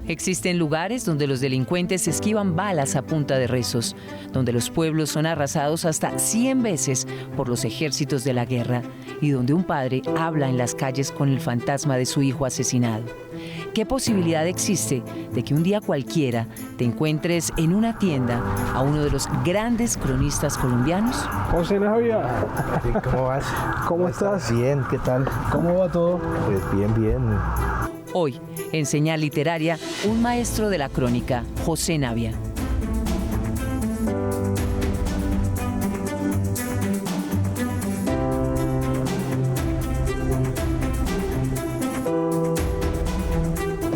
Existen lugares donde los delincuentes esquivan balas a punta de rezos, donde los pueblos son arrasados hasta 100 veces por los ejércitos de la guerra y donde un padre habla en las calles con el fantasma de su hijo asesinado. ¿Qué posibilidad existe de que un día cualquiera te encuentres en una tienda a uno de los grandes cronistas colombianos? José Navia. Sí, ¿cómo vas? ¿Cómo estás? Bien, ¿qué tal? ¿Cómo va todo? Pues bien, bien. Hoy, en Señal Literaria, un maestro de la crónica, José Navia.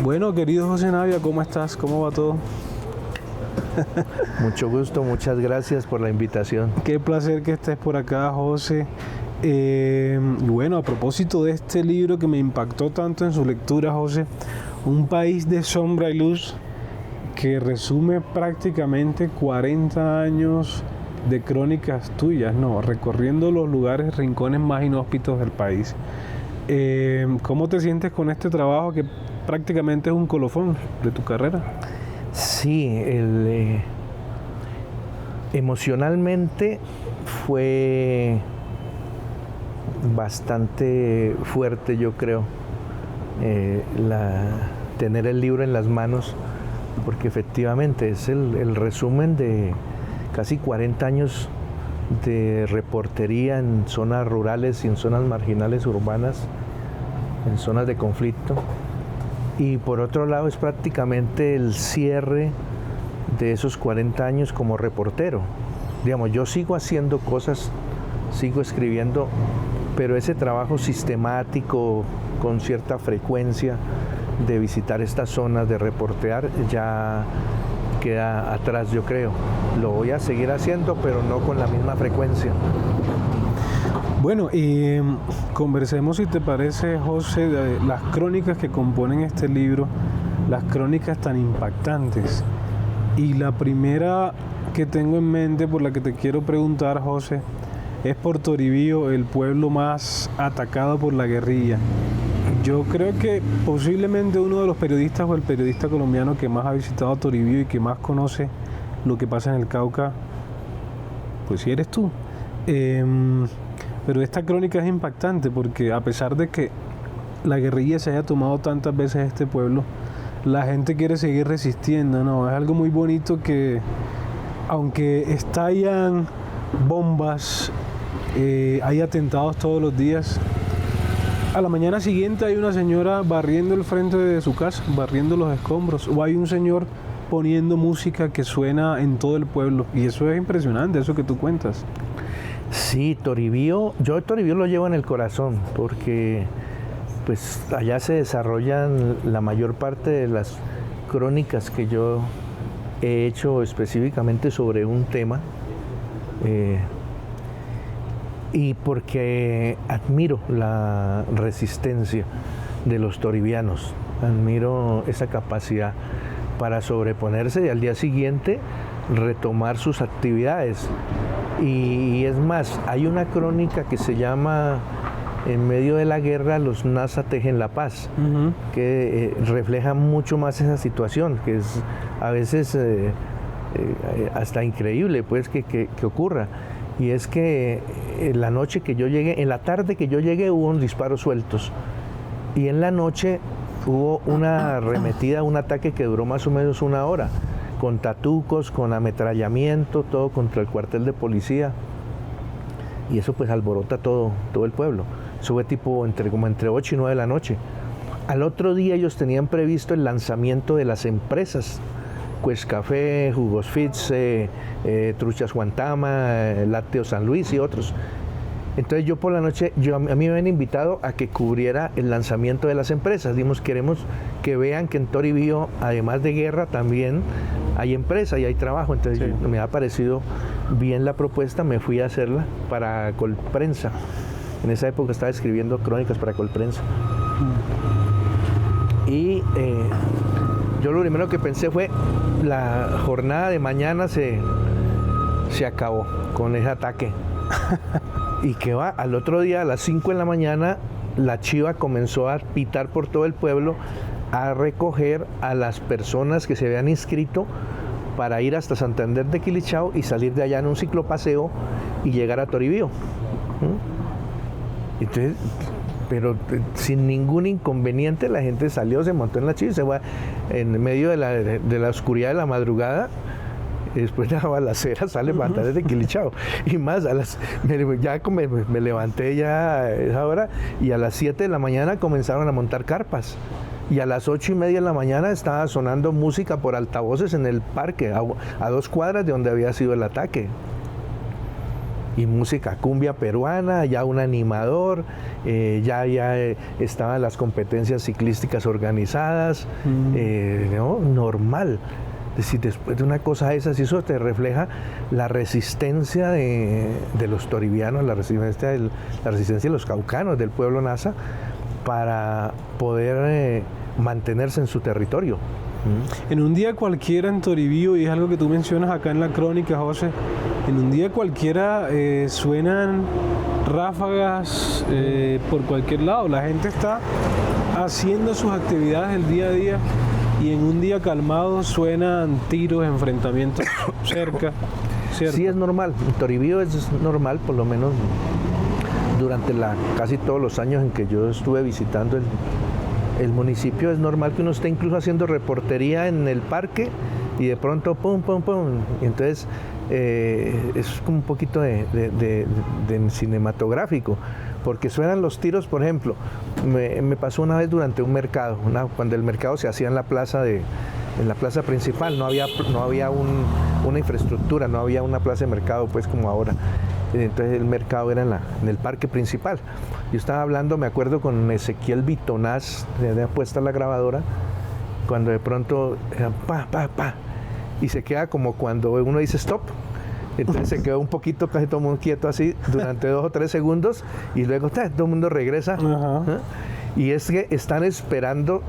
Bueno, querido José Navia, ¿cómo estás? ¿Cómo va todo? Mucho gusto, muchas gracias por la invitación. Qué placer que estés por acá, José. Bueno, a propósito de este libro que me impactó tanto en su lectura, José, Un país de sombra y luz, que resume prácticamente 40 años de crónicas tuyas, ¿no? Recorriendo los lugares, rincones más inhóspitos del país. ¿Cómo te sientes con este trabajo que prácticamente es un colofón de tu carrera? Sí, emocionalmente fue bastante fuerte, yo creo, tener el libro en las manos, porque efectivamente es el resumen de casi 40 años de reportería en zonas rurales y en zonas marginales urbanas, en zonas de conflicto. Y por otro lado es prácticamente el cierre de esos 40 años como reportero. Digamos, yo sigo haciendo cosas, sigo escribiendo, pero ese trabajo sistemático, con cierta frecuencia, de visitar estas zonas, de reportear, ya queda atrás, yo creo. Lo voy a seguir haciendo, pero no con la misma frecuencia. Bueno, y conversemos, si te parece, José, de las crónicas que componen este libro, las crónicas tan impactantes. Y la primera que tengo en mente, por la que te quiero preguntar, José, es por Toribío, el pueblo más atacado por la guerrilla. Yo creo que posiblemente uno de los periodistas o el periodista colombiano que más ha visitado Toribío y que más conoce lo que pasa en el Cauca, pues sí eres tú. Pero esta crónica es impactante porque a pesar de que la guerrilla se haya tomado tantas veces este pueblo, la gente quiere seguir resistiendo, ¿no? Es algo muy bonito que, aunque estallan bombas, hay atentados todos los días, a la mañana siguiente hay una señora barriendo el frente de su casa, barriendo los escombros, o hay un señor poniendo música que suena en todo el pueblo, y eso es impresionante, eso que tú cuentas. Sí, Toribío, yo Toribío lo llevo en el corazón, porque pues allá se desarrollan la mayor parte de las crónicas que yo he hecho específicamente sobre un tema, y porque admiro la resistencia de los toribianos, admiro esa capacidad para sobreponerse y al día siguiente retomar sus actividades. Y es más, hay una crónica que se llama En medio de la guerra los NASA tejen la paz, que refleja mucho más esa situación, que es a veces hasta increíble pues que ocurra. Y es que en la noche que yo llegué, en la tarde que yo llegué hubo unos disparos sueltos, y en la noche hubo una arremetida, un ataque que duró más o menos una hora, con tatucos, con ametrallamiento, todo contra el cuartel de policía, y eso pues alborota todo el pueblo. Eso fue tipo como entre 8 y 9 de la noche. Al otro día ellos tenían previsto el lanzamiento de las empresas, pues Café, Jugos Fitz, Truchas Guantama, Lácteos San Luis y otros. Entonces yo por la noche, a mí me habían invitado a que cubriera el lanzamiento de las empresas. Dijimos, queremos que vean que en Toribío, además de guerra, también hay empresa y hay trabajo. Entonces sí, me ha parecido bien la propuesta, me fui a hacerla para Colprensa. En esa época estaba escribiendo crónicas para Colprensa. Y yo lo primero que pensé fue, la jornada de mañana se acabó con ese ataque. Y que va, al otro día a las 5 de la mañana la chiva comenzó a pitar por todo el pueblo a recoger a las personas que se habían inscrito para ir hasta Santander de Quilichao y salir de allá en un ciclopaseo y llegar a Toribío. Entonces, pero sin ningún inconveniente la gente salió, se montó en la chiva, se fue en medio de la oscuridad de la madrugada. Después de la balacera sale Santander de Quilichao. Y más, me levanté ya a esa hora y a las 7 de la mañana comenzaron a montar carpas. Y a las 8:30 de la mañana estaba sonando música por altavoces en el parque, a 2 cuadras de donde había sido el ataque. Y música cumbia peruana, ya un animador, ya estaban las competencias ciclísticas organizadas, ¿no? Normal. Es decir, después de una cosa de esas, eso te refleja la resistencia de los toribianos, la resistencia de los caucanos, del pueblo nasa, para poder mantenerse en su territorio. En un día cualquiera en Toribío, y es algo que tú mencionas acá en la crónica, José, en un día cualquiera suenan ráfagas por cualquier lado. La gente está haciendo sus actividades del día a día y en un día calmado suenan tiros, enfrentamientos cerca. ¿Cierto? Sí, es normal. En Toribío es normal, por lo menos durante casi todos los años en que yo estuve visitando el municipio, es normal que uno esté incluso haciendo reportería en el parque y de pronto pum, pum, pum. Y entonces es como un poquito de cinematográfico, porque suenan los tiros. Por ejemplo, me pasó una vez durante un mercado, cuando el mercado se hacía en la plaza principal, no había una infraestructura, no había una plaza de mercado pues como ahora. Entonces el mercado era en el parque principal. Yo estaba hablando, me acuerdo, con Ezequiel Vitonaz, le había puesto la grabadora, cuando de pronto pa, pa, pa, y se queda como cuando uno dice stop. Entonces se quedó un poquito, casi todo el mundo quieto así durante 2 o 3 segundos y luego todo el mundo regresa. Y es que están esperando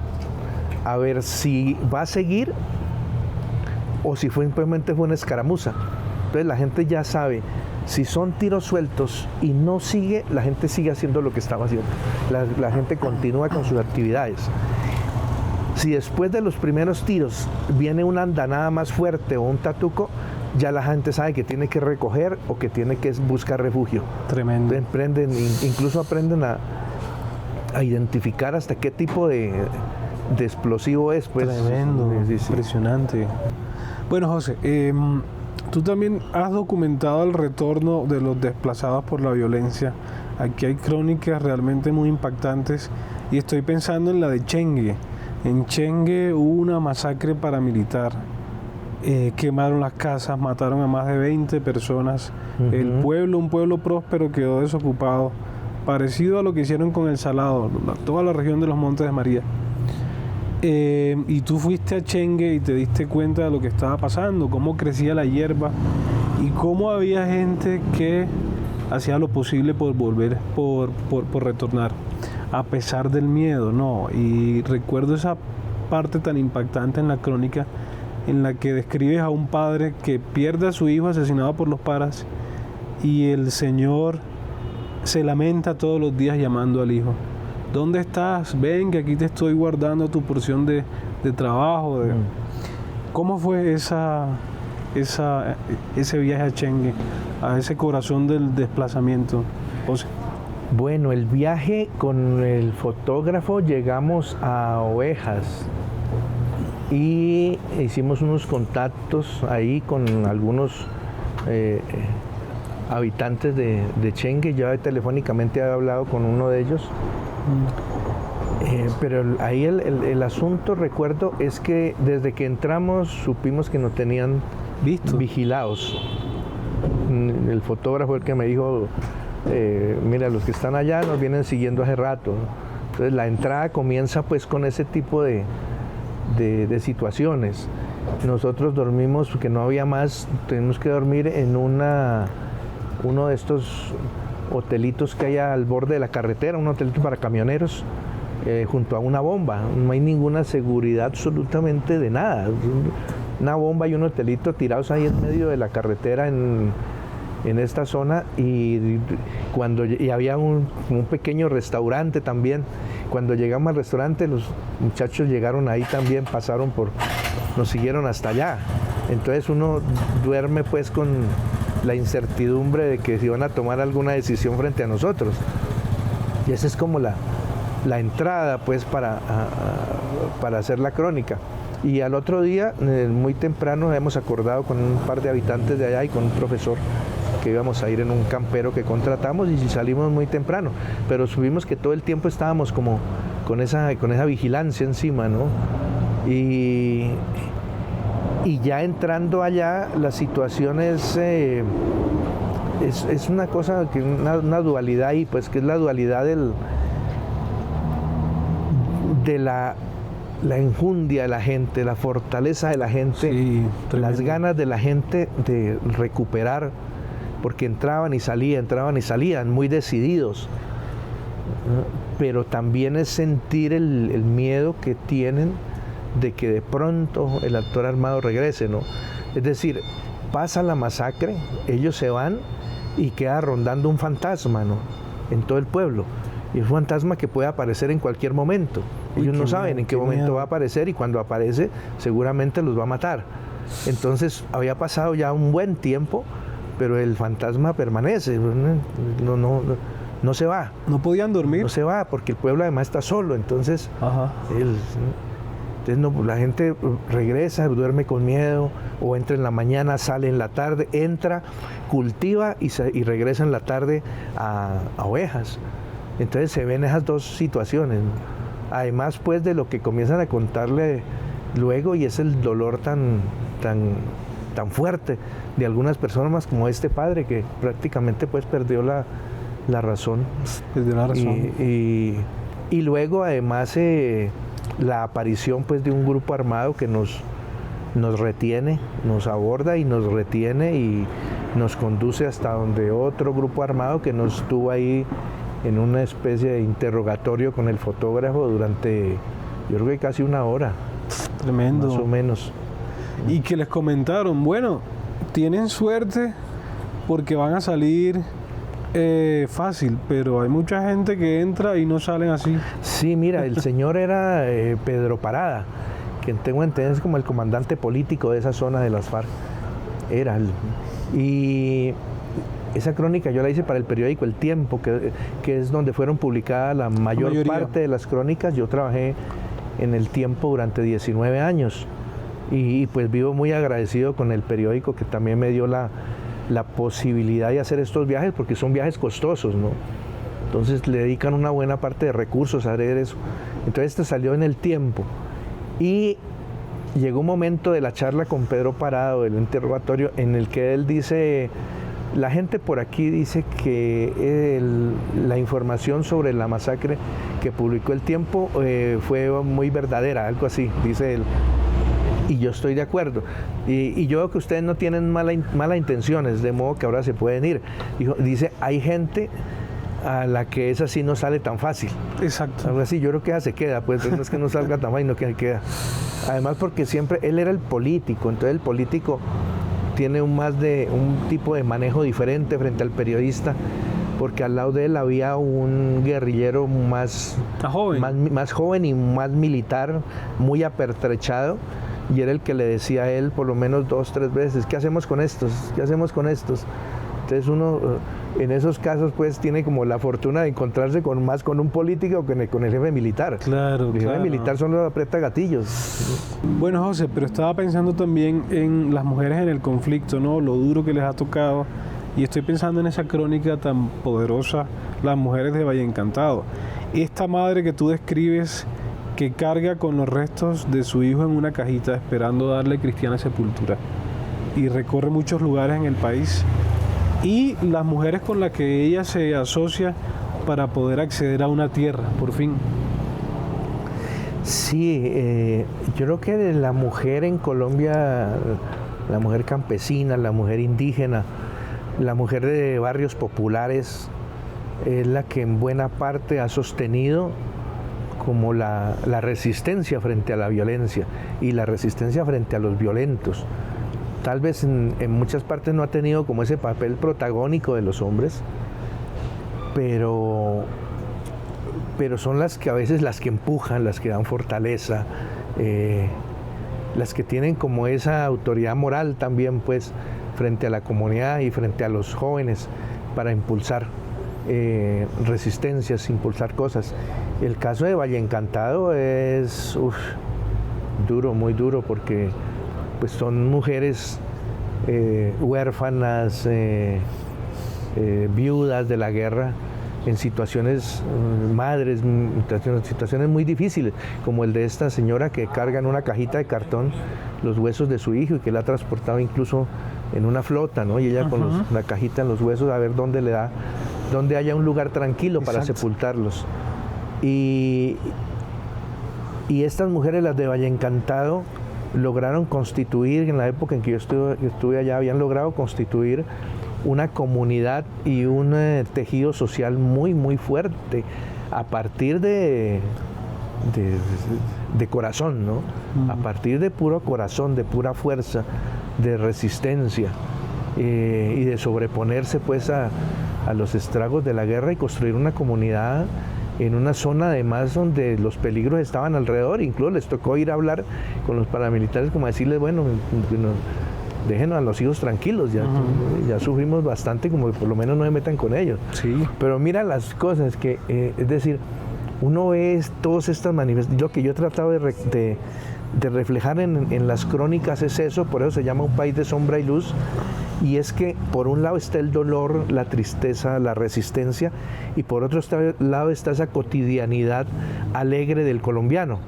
a ver si va a seguir o si simplemente fue una escaramuza. Entonces la gente ya sabe, si son tiros sueltos y no sigue, la gente sigue haciendo lo que estaba haciendo. La gente continúa con sus actividades. Si después de los primeros tiros viene una andanada más fuerte o un tatuco, ya la gente sabe que tiene que recoger o que tiene que buscar refugio. Tremendo. Incluso aprenden a identificar hasta qué tipo de explosivo es. Pues. Tremendo, impresionante. Bueno, José, tú también has documentado el retorno de los desplazados por la violencia. Aquí hay crónicas realmente muy impactantes y estoy pensando en la de Chengue. En Chengue hubo una masacre paramilitar. Quemaron las casas, mataron a más de 20 personas. El pueblo, un pueblo próspero, quedó desocupado, parecido a lo que hicieron con El Salado, toda la región de los Montes de María. Y tú fuiste a Chengue y te diste cuenta de lo que estaba pasando, cómo crecía la hierba y cómo había gente que hacía lo posible por volver, por retornar, a pesar del miedo, ¿no? Y recuerdo esa parte tan impactante en la crónica en la que describes a un padre que pierde a su hijo asesinado por los paras y el Señor se lamenta todos los días llamando al hijo. ¿Dónde estás? Ven, que aquí te estoy guardando tu porción de trabajo. ¿Cómo fue ese viaje a Chengue, a ese corazón del desplazamiento, José? Bueno, el viaje con el fotógrafo, llegamos a Ovejas y hicimos unos contactos ahí con algunos habitantes de Chengue. Yo telefónicamente había hablado con uno de ellos. Pero ahí el asunto, recuerdo, es que desde que entramos supimos que nos tenían vigilados. El fotógrafo el que me dijo, mira, los que están allá nos vienen siguiendo hace rato. Entonces la entrada comienza pues con ese tipo de situaciones. Nosotros dormimos, porque no había más, tenemos que dormir en uno de estos hotelitos que hay al borde de la carretera, un hotelito para camioneros, junto a una bomba. No hay ninguna seguridad absolutamente de nada. Una bomba y un hotelito tirados ahí en medio de la carretera en esta zona, y había un pequeño restaurante también. Cuando llegamos al restaurante, los muchachos llegaron ahí también, nos siguieron hasta allá. Entonces uno duerme pues con la incertidumbre de que si van a tomar alguna decisión frente a nosotros. Y esa es como la entrada pues para hacer la crónica. Y al otro día, muy temprano, hemos acordado con un par de habitantes de allá y con un profesor que íbamos a ir en un campero que contratamos, y salimos muy temprano, pero subimos que todo el tiempo estábamos como con esa vigilancia encima, ¿no? Y ya entrando allá, la situación es una cosa, una dualidad ahí, pues, que es la dualidad de la enjundia de la gente, la fortaleza de la gente, Sí, las ganas de la gente de recuperar, porque entraban y salían, muy decididos. Pero también es sentir el miedo que tienen de que de pronto el actor armado regrese, ¿no? Es decir, pasa la masacre, ellos se van y queda rondando un fantasma, ¿no?, en todo el pueblo. Y es un fantasma que puede aparecer en cualquier momento. Ellos no saben en qué momento va a aparecer, y cuando aparece seguramente los va a matar. Entonces había pasado ya un buen tiempo, pero el fantasma permanece, no se va. ¿No podían dormir? No se va, porque el pueblo además está solo, entonces la gente regresa, duerme con miedo, o entra en la mañana, sale en la tarde, entra, cultiva y regresa en la tarde a ovejas. Entonces se ven esas dos situaciones, ¿no? Además pues de lo que comienzan a contarle luego, y es el dolor tan fuerte de algunas personas, como este padre que prácticamente pues perdió la razón. Perdió la razón. Y luego además la aparición pues de un grupo armado que nos retiene, nos aborda y nos retiene y nos conduce hasta donde otro grupo armado que nos tuvo ahí en una especie de interrogatorio con el fotógrafo durante, yo creo que casi una hora. Tremendo. Más o menos. Y que les comentaron, bueno, tienen suerte porque van a salir fácil, pero hay mucha gente que entra y no salen así. Sí, mira, el señor era Pedro Parada, quien tengo entendido es como el comandante político de esa zona de las FARC. Era él. Y esa crónica yo la hice para el periódico El Tiempo, que es donde fueron publicadas la mayor parte de las crónicas. Yo trabajé en El Tiempo durante 19 años y pues vivo muy agradecido con el periódico, que también me dio la posibilidad de hacer estos viajes, porque son viajes costosos, ¿no? Entonces le dedican una buena parte de recursos a hacer eso. Entonces este salió en El Tiempo, y llegó un momento de la charla con Pedro Parado, del interrogatorio, en el que él dice: la gente por aquí dice que la información sobre la masacre que publicó El Tiempo fue muy verdadera, algo así, dice él. Y yo estoy de acuerdo. Y yo veo que ustedes no tienen malas intenciones, de modo que ahora se pueden ir. Dice, hay gente a la que esa sí no sale tan fácil. Exacto. Algo así, yo creo que esa se queda, pues no es que no salga tan fácil, no que queda. Además porque siempre, él era el político, entonces el político tiene un tipo de manejo diferente frente al periodista, porque al lado de él había un guerrillero más joven y más militar, muy apertrechado, y era el que le decía a él por lo menos 2 o 3 veces: ¿qué hacemos con estos? ¿Qué hacemos con estos? Entonces uno en esos casos pues tiene como la fortuna de encontrarse más con un político que con el jefe militar. Claro, el jefe militar son los aprieta gatillos. Bueno, José, pero estaba pensando también en las mujeres en el conflicto, ¿no? Lo duro que les ha tocado, y estoy pensando en esa crónica tan poderosa, las mujeres de Valle Encantado. Esta madre que tú describes, que carga con los restos de su hijo en una cajita esperando darle cristiana sepultura, y recorre muchos lugares en el país, y las mujeres con las que ella se asocia para poder acceder a una tierra, por fin. Sí, yo creo que la mujer en Colombia, la mujer campesina, la mujer indígena, la mujer de barrios populares, es la que en buena parte ha sostenido como la resistencia frente a la violencia y la resistencia frente a los violentos. tal vez en muchas partes no ha tenido como ese papel protagónico de los hombres, pero son las que a veces las que empujan, las que dan fortaleza, las que tienen como esa autoridad moral también, pues, frente a la comunidad y frente a los jóvenes para impulsar resistencias, impulsar cosas. El caso de Valle Encantado es duro, muy duro, porque pues son mujeres huérfanas, viudas de la guerra, en situaciones, madres, en situaciones muy difíciles, como el de esta señora que carga en una cajita de cartón los huesos de su hijo y que la ha transportado incluso en una flota, ¿no? Y ella con la cajita en los huesos a ver dónde haya un lugar tranquilo para sepultarlos. Y estas mujeres, las de Valle Encantado, lograron constituir, en la época en que yo estuve allá, habían logrado constituir una comunidad y un tejido social muy, muy fuerte a partir de corazón, ¿no? A partir de puro corazón, de pura fuerza, de resistencia y de sobreponerse pues a los estragos de la guerra y construir una comunidad en una zona además donde los peligros estaban alrededor. Incluso les tocó ir a hablar con los paramilitares, como decirles, bueno, déjenos a los hijos tranquilos, ya sufrimos bastante, como que por lo menos no se metan con ellos. Sí. Pero mira las cosas que, es decir, uno ve todas estas manifestaciones. Lo que yo he tratado de reflejar en las crónicas es eso, por eso se llama Un país de sombra y luz, y es que por un lado está el dolor, la tristeza, la resistencia, y por otro lado está esa cotidianidad alegre del colombiano,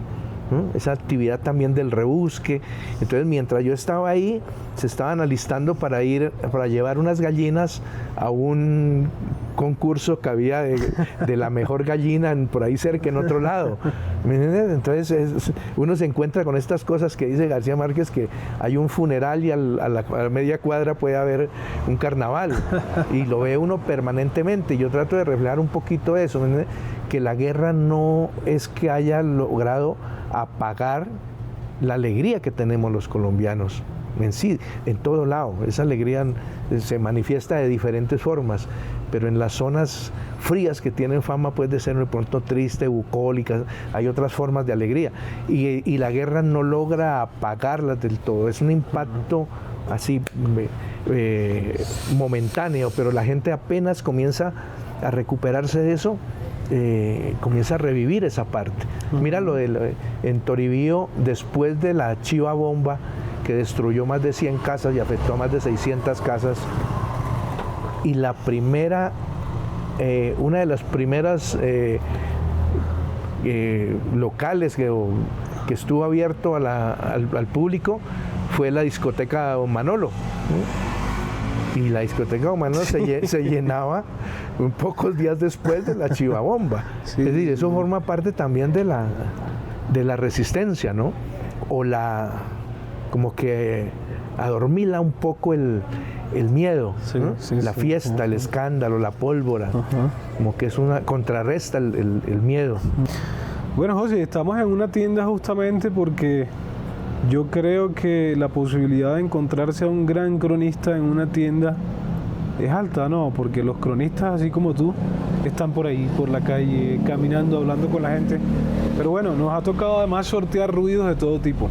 ¿no? Esa actividad también del rebusque. Entonces, mientras yo estaba ahí, se estaban alistando para llevar unas gallinas a un concurso que había de la mejor gallina por ahí cerca, en otro lado. ¿Me entiendes? Entonces uno se encuentra con estas cosas que dice García Márquez, que hay un funeral y a la media cuadra puede haber un carnaval, y lo ve uno permanentemente. Yo trato de reflejar un poquito eso, ¿me entiendes? Que la guerra no es que haya logrado apagar la alegría que tenemos los colombianos en sí, en todo lado. Esa alegría se manifiesta de diferentes formas, pero en las zonas frías que tienen fama pues de ser de pronto triste, bucólicas, hay otras formas de alegría, y la guerra no logra apagarlas del todo. Es un impacto así momentáneo, pero la gente apenas comienza a recuperarse de eso, comienza a revivir esa parte. Mira en Toribío, después de la chiva bomba que destruyó más de 100 casas y afectó a más de 600 casas, y la primera, una de las primeras locales que estuvo abierto al público fue la discoteca Don Manolo, ¿no? Y la discoteca Don Manolo se llenaba pocos días después de la chivabomba. Sí. Es decir, eso forma parte también de la resistencia, ¿no? O como que adormila un poco el miedo, sí, ¿no? Sí, la fiesta, el escándalo, la pólvora, como que contrarresta el miedo. Bueno, José, estamos en una tienda justamente porque yo creo que la posibilidad de encontrarse a un gran cronista en una tienda es alta, ¿no? Porque los cronistas, así como tú, están por ahí, por la calle, caminando, hablando con la gente. Pero bueno, nos ha tocado además sortear ruidos de todo tipo.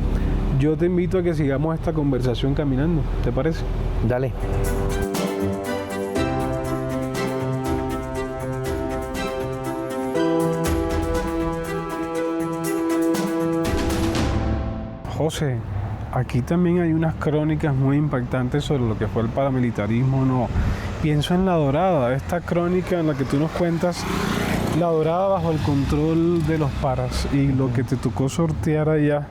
Yo te invito a que sigamos esta conversación caminando, ¿te parece? Dale. José, aquí también hay unas crónicas muy impactantes sobre lo que fue el paramilitarismo, ¿no? Pienso en La Dorada, esta crónica en la que tú nos cuentas La Dorada bajo el control de los paras y lo que te tocó sortear allá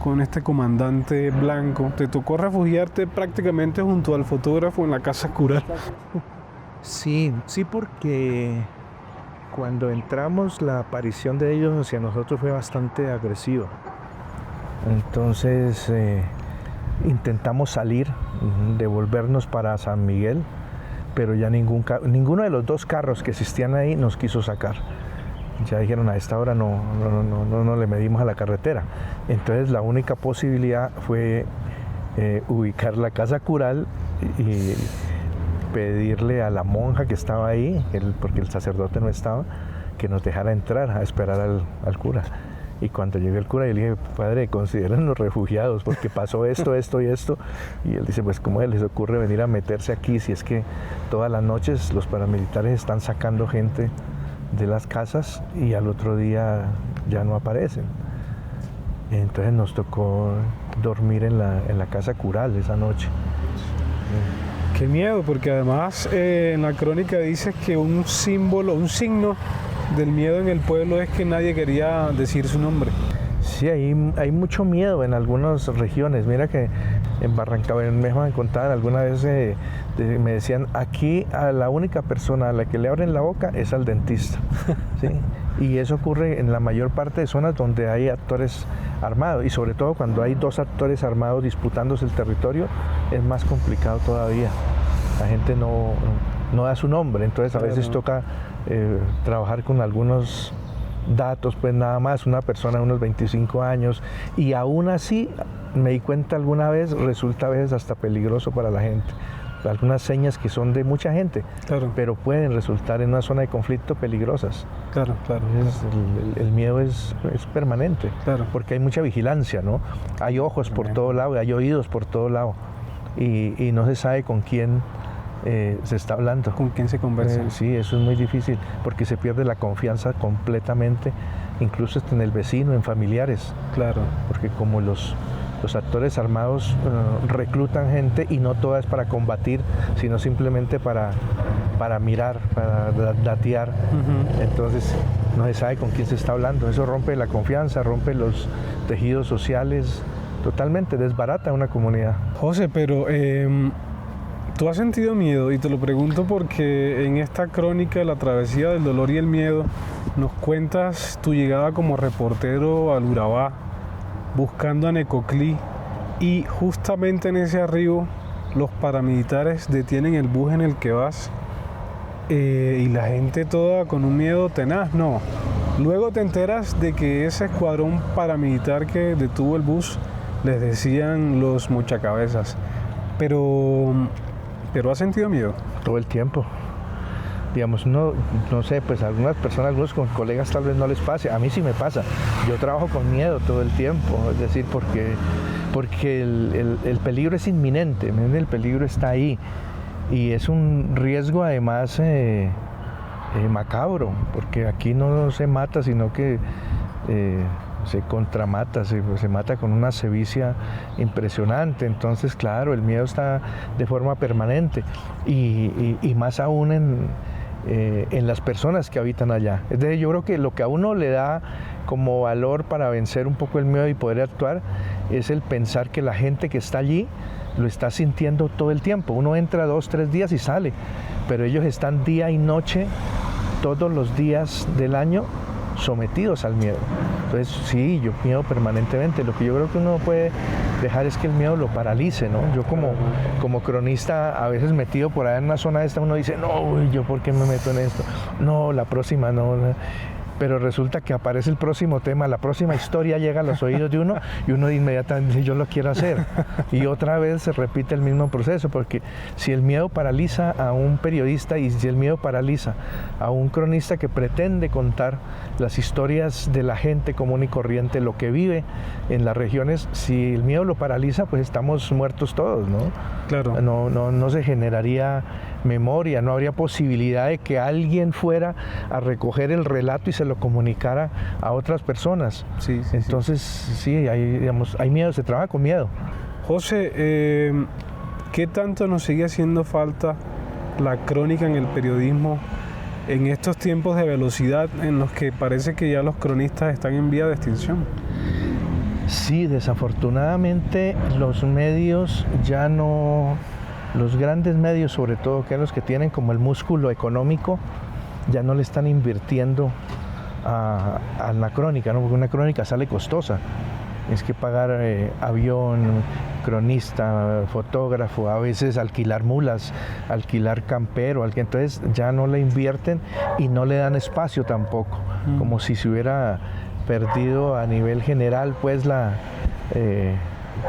con este comandante blanco. Te tocó refugiarte prácticamente junto al fotógrafo en la casa cural. Sí, porque cuando entramos la aparición de ellos hacia nosotros fue bastante agresiva. Entonces intentamos salir, devolvernos para San Miguel, pero ya ninguno de los dos carros que existían ahí nos quiso sacar. Ya dijeron, a esta hora no le medimos a la carretera. Entonces la única posibilidad fue ubicar la casa cural y pedirle a la monja que estaba ahí, porque el sacerdote no estaba, que nos dejara entrar a esperar al cura. Y cuando llegué el cura, yo le dije, padre, considérennos refugiados porque pasó esto, esto y esto. Y él dice, pues ¿cómo les ocurre venir a meterse aquí si es que todas las noches los paramilitares están sacando gente de las casas y al otro día ya no aparecen? Entonces nos tocó dormir en la casa cural esa noche. Qué miedo, porque además en la crónica dices que un símbolo, un signo del miedo en el pueblo es que nadie quería decir su nombre. Sí, hay mucho miedo en algunas regiones. Mira que en Barrancabermeja me contaban alguna vez, me decían, aquí a la única persona a la que le abren la boca es al dentista. ¿Sí? Y eso ocurre en la mayor parte de zonas donde hay actores armados, y sobre todo cuando hay dos actores armados disputándose el territorio, es más complicado todavía. La gente no da su nombre, entonces a veces toca trabajar con algunos datos, pues nada más, una persona de unos 25 años, y aún así, me di cuenta alguna vez, resulta a veces hasta peligroso para la gente. Algunas señas que son de mucha gente, claro, pero pueden resultar en una zona de conflicto peligrosas. Claro, claro. El miedo es permanente, claro, porque hay mucha vigilancia, ¿no? Hay ojos por todo lado, hay oídos por todo lado, y no se sabe con quién se está hablando. ¿Con quién se conversa? Sí, eso es muy difícil, porque se pierde la confianza completamente, incluso en el vecino, en familiares. Claro. Porque como los actores armados reclutan gente, y no toda es para combatir, sino simplemente para mirar, para datear. Uh-huh. Entonces no se sabe con quién se está hablando. Eso rompe la confianza, rompe los tejidos sociales, totalmente desbarata una comunidad. José, pero ¿tú has sentido miedo? Y te lo pregunto porque en esta crónica, La travesía del dolor y el miedo, nos cuentas tu llegada como reportero al Urabá, buscando a Necoclí, y justamente en ese arribo los paramilitares detienen el bus en el que vas, y la gente toda con un miedo tenaz. No, luego te enteras de que ese escuadrón paramilitar que detuvo el bus les decían los mochacabezas. Pero ¿has sentido miedo? Todo el tiempo. Digamos, no sé, pues a algunas personas, algunos colegas tal vez no les pase, a mí sí me pasa. Yo trabajo con miedo todo el tiempo, es decir, porque el peligro es inminente, el peligro está ahí, y es un riesgo además macabro, porque aquí no se mata, sino que se contramata, se mata con una sevicia impresionante. Entonces, claro, el miedo está de forma permanente, y más aún en las personas que habitan allá. Es decir, yo creo que lo que a uno le da como valor para vencer un poco el miedo y poder actuar es el pensar que la gente que está allí lo está sintiendo todo el tiempo. Uno entra 2, 3 días y sale, pero ellos están día y noche, todos los días del año, sometidos al miedo. Entonces sí, yo miedo permanentemente. Lo que yo creo que uno puede dejar es que el miedo lo paralice, ¿no? Yo como cronista, a veces metido por allá en una zona esta, uno dice, no, ¿yo por qué me meto en esto? No, la próxima no. Pero resulta que aparece el próximo tema, la próxima historia llega a los oídos de uno, y uno inmediatamente dice, yo lo quiero hacer. Y otra vez se repite el mismo proceso, porque si el miedo paraliza a un periodista, y si el miedo paraliza a un cronista que pretende contar las historias de la gente común y corriente, lo que vive en las regiones, si el miedo lo paraliza, pues estamos muertos todos, ¿no? Claro. No se generaría memoria, no habría posibilidad de que alguien fuera a recoger el relato y se lo comunicara a otras personas. Sí, entonces sí, hay miedo, se trabaja con miedo. José, ¿qué tanto nos sigue haciendo falta la crónica en el periodismo en estos tiempos de velocidad en los que parece que ya los cronistas están en vía de extinción? Sí, desafortunadamente los medios ya no, los grandes medios sobre todo, que son los que tienen como el músculo económico, ya no le están invirtiendo a la crónica, ¿no? Porque una crónica sale costosa. Es que pagar avión, cronista, fotógrafo, a veces alquilar mulas, alquilar campero, entonces ya no le invierten y no le dan espacio tampoco, como si se hubiera perdido a nivel general pues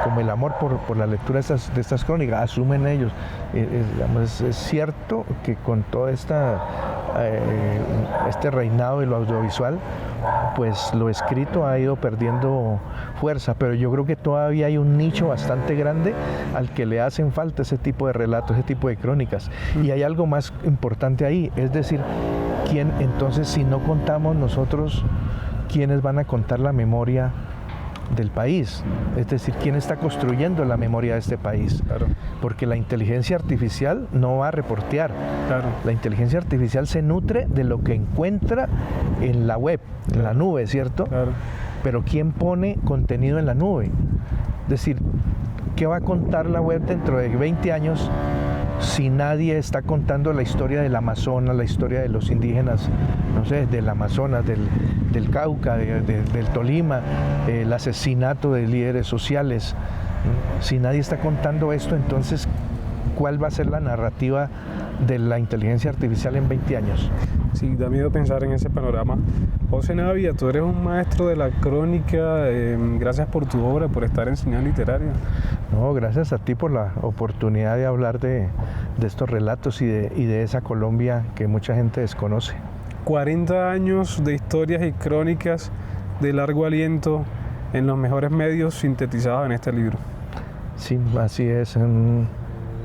como el amor por la lectura de estas crónicas, asumen ellos. Digamos, es cierto que con todo este reinado de lo audiovisual, pues lo escrito ha ido perdiendo fuerza, pero yo creo que todavía hay un nicho bastante grande al que le hacen falta ese tipo de relatos, ese tipo de crónicas. Y hay algo más importante ahí, es decir, ¿quién entonces, si no contamos nosotros, quiénes van a contar la memoria del país? Es decir, ¿quién está construyendo la memoria de este país? Claro. Porque la inteligencia artificial no va a reportear. Claro. La inteligencia artificial se nutre de lo que encuentra en la web, en la nube, ¿cierto? Claro. Pero ¿quién pone contenido en la nube? Es decir, ¿qué va a contar la web dentro de 20 años si nadie está contando la historia del Amazonas, la historia de los indígenas, no sé, del Amazonas, del Cauca, del Tolima, el asesinato de líderes sociales? Si nadie está contando esto, entonces, ¿cuál va a ser la narrativa de la inteligencia artificial en 20 años? Sí, da miedo pensar en ese panorama. José Navia, tú eres un maestro de la crónica, gracias por tu obra, por estar en Señal Literaria. No, gracias a ti por la oportunidad de hablar de estos relatos y de esa Colombia que mucha gente desconoce. 40 años de historias y crónicas de largo aliento en los mejores medios sintetizados en este libro. Sí, así es, en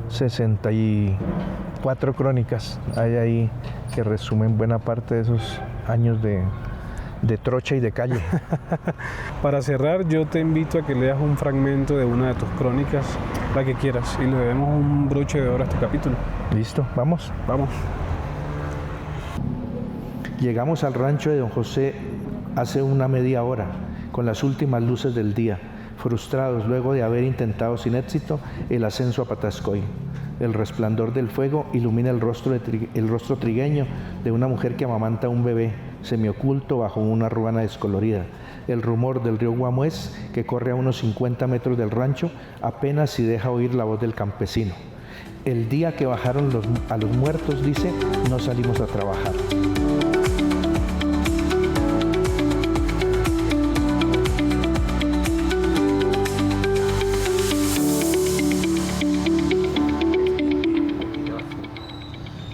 64 crónicas hay ahí que resumen buena parte de esos años de trocha y de calle. Para cerrar, yo te invito a que leas un fragmento de una de tus crónicas, la que quieras, y le demos un broche de oro a este capítulo. Listo, vamos. Vamos. Llegamos al rancho de don José hace una media hora, con las últimas luces del día, frustrados luego de haber intentado sin éxito el ascenso a Patascoy. El resplandor del fuego ilumina el rostro trigueño de una mujer que amamanta a un bebé, semioculto bajo una ruana descolorida. El rumor del río Guamués, que corre a unos 50 metros del rancho, apenas si deja oír la voz del campesino. El día que bajaron a los muertos, dice, no salimos a trabajar.